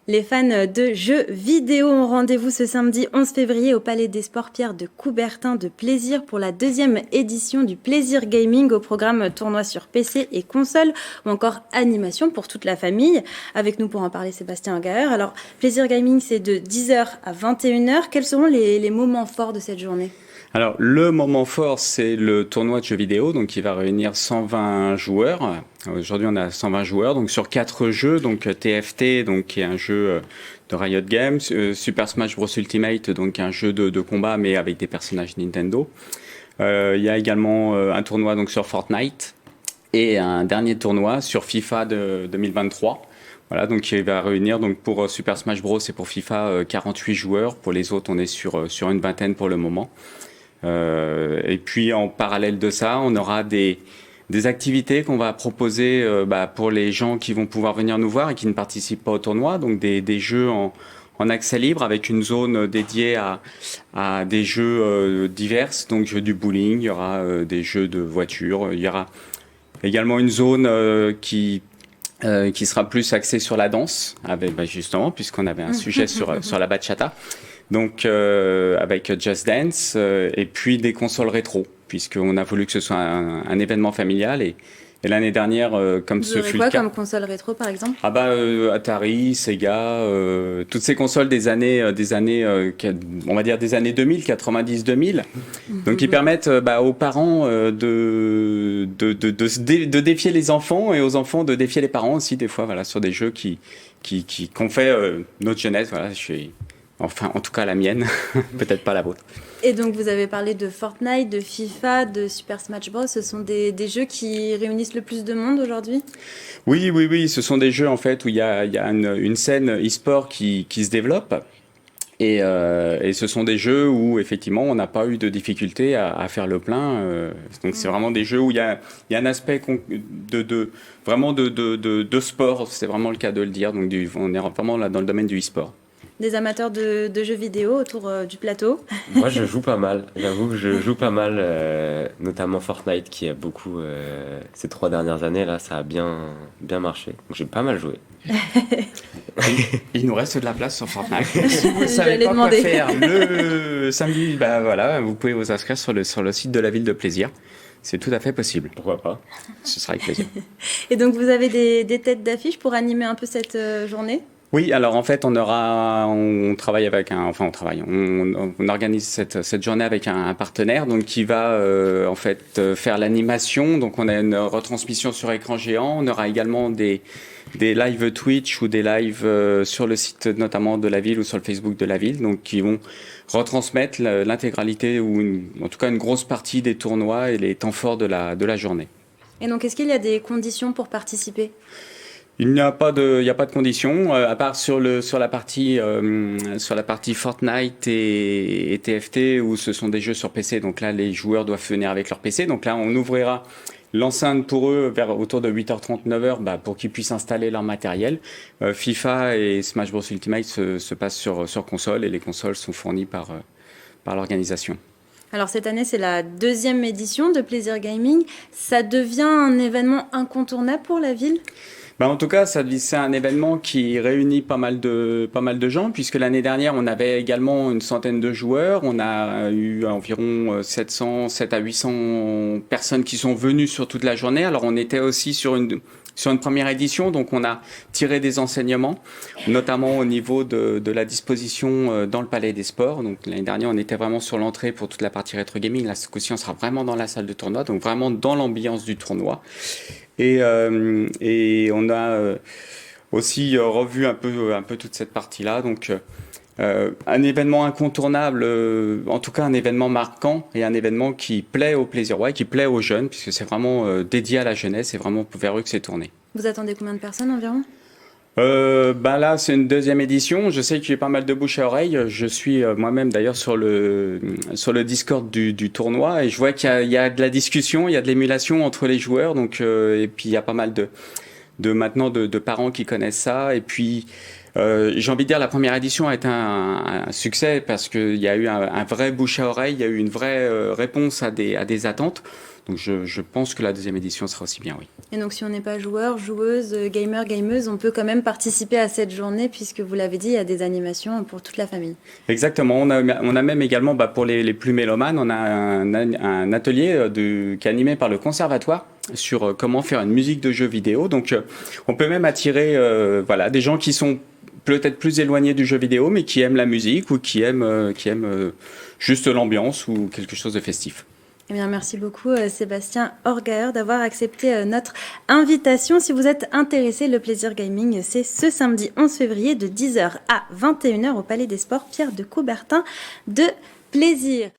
Les fans de jeux vidéo ont rendez-vous ce samedi 11 février au Palais des Sports Pierre de Coubertin de Plaisir pour la deuxième édition du Plaisir Gaming au programme tournoi sur PC et console ou encore animation pour toute la famille. Avec nous pour en parler Sébastien Gaher. Alors Plaisir Gaming c'est de 10h à 21h. Quels seront les moments forts de cette journée ? Alors, le moment fort, c'est le tournoi de jeux vidéo, donc qui va réunir 120 joueurs. Aujourd'hui, on a 120 joueurs, donc sur 4 jeux, donc TFT, donc qui est un jeu de Riot Games, Super Smash Bros Ultimate, donc un jeu de combat mais avec des personnages Nintendo. Il y a également un tournoi donc sur Fortnite et un dernier tournoi sur FIFA de 2023. Voilà, donc il va réunir donc pour Super Smash Bros et pour FIFA 48 joueurs. Pour les autres, on est sur une vingtaine pour le moment. Et puis en parallèle de ça, on aura des activités qu'on va proposer pour les gens qui vont pouvoir venir nous voir et qui ne participent pas au tournoi, donc des jeux en accès libre avec une zone dédiée à des jeux divers, donc jeux du bowling, il y aura des jeux de voiture, il y aura également une zone qui sera plus axée sur la danse, avec justement puisqu'on avait un sujet sur la bachata. Donc avec Just Dance et puis des consoles rétro, puisqu'on a voulu que ce soit un événement familial et l'année dernière, comme ce fut le cas. Vous aurez quoi comme console rétro par exemple ? Atari, Sega, toutes ces consoles des années, on va dire des années 2000, 90-2000, donc qui permettent aux parents de défier les enfants et aux enfants de défier les parents aussi des fois, voilà, sur des jeux qu'on fait notre jeunesse, voilà, Enfin, en tout cas la mienne, peut-être pas la vôtre. Et donc vous avez parlé de Fortnite, de FIFA, de Super Smash Bros. Ce sont des jeux qui réunissent le plus de monde aujourd'hui ? Oui, ce sont des jeux en fait où il y a une scène e-sport qui se développe. Et ce sont des jeux où effectivement on n'a pas eu de difficulté à faire le plein. Donc c'est vraiment des jeux où il y a un aspect vraiment de sport. C'est vraiment le cas de le dire. Donc on est vraiment là dans le domaine du e-sport. Des amateurs de jeux vidéo autour du plateau ? Moi, je joue pas mal. J'avoue que je joue pas mal, notamment Fortnite, qui a beaucoup ces 3 dernières années là, ça a bien marché. Donc j'ai pas mal joué. Il nous reste de la place sur Fortnite. Si vous ne savez pas quoi faire le samedi, voilà, vous pouvez vous inscrire sur le site de la ville de Plaisir. C'est tout à fait possible. Pourquoi pas ? Ce sera avec plaisir. Et donc vous avez des têtes d'affiche pour animer un peu cette journée ? Oui, alors en fait, on travaille avec on organise cette journée avec un partenaire, donc qui va en fait faire l'animation. Donc on a une retransmission sur écran géant. On aura également des lives Twitch ou des lives sur le site notamment de la ville ou sur le Facebook de la ville, donc qui vont retransmettre l'intégralité ou en tout cas une grosse partie des tournois et les temps forts de la journée. Et donc est-ce qu'il y a des conditions pour participer ? Il n'y a pas de conditions, à part sur la partie Fortnite et TFT où ce sont des jeux sur PC. Donc là, les joueurs doivent venir avec leur PC. Donc là, on ouvrira l'enceinte pour eux autour de 8h30, 9h, pour qu'ils puissent installer leur matériel. FIFA et Smash Bros Ultimate se passent sur console et les consoles sont fournies par l'organisation. Alors cette année, c'est la 2e édition de Plaisir Gaming. Ça devient un événement incontournable pour la ville ? En tout cas, c'est un événement qui réunit pas mal de gens, puisque l'année dernière, on avait également une centaine de joueurs. On a eu environ 700 à 800 personnes qui sont venues sur toute la journée. Alors, on était aussi sur une première édition, donc on a tiré des enseignements, notamment au niveau de la disposition dans le Palais des Sports. Donc l'année dernière, on était vraiment sur l'entrée pour toute la partie rétro gaming. Là, ce coup-ci, on sera vraiment dans la salle de tournoi, donc vraiment dans l'ambiance du tournoi. Et on a aussi revu un peu toute cette partie-là. Donc un événement incontournable, en tout cas un événement marquant et un événement qui plaît au plaisir, qui plaît aux jeunes, puisque c'est vraiment dédié à la jeunesse et vraiment vers eux que c'est tourné. Vous attendez combien de personnes environ ? Là, c'est une 2e édition. Je sais qu'il y a pas mal de bouche à oreille. Je suis moi-même d'ailleurs sur le Discord du tournoi et je vois qu'il y a de la discussion, il y a de l'émulation entre les joueurs. Donc, et puis il y a pas mal de parents qui connaissent ça. Et puis J'ai envie de dire la première édition a été un succès parce qu'il y a eu un vrai bouche à oreille, il y a eu une vraie réponse à des attentes. Donc je pense que la deuxième édition sera aussi bien, oui. Et donc si on n'est pas joueur, joueuse, gamer, gameuse, on peut quand même participer à cette journée puisque vous l'avez dit, il y a des animations pour toute la famille. Exactement, on a même également, pour les plus mélomanes, on a un atelier qui est animé par le conservatoire sur comment faire une musique de jeu vidéo. Donc on peut même attirer des gens qui sont peut-être plus éloignés du jeu vidéo, mais qui aiment la musique ou qui aiment juste l'ambiance ou quelque chose de festif. Eh bien, merci beaucoup Sébastien Orgaer d'avoir accepté notre invitation. Si vous êtes intéressé, le Plaisir Gaming, c'est ce samedi 11 février de 10h à 21h au Palais des Sports Pierre de Coubertin de Plaisir.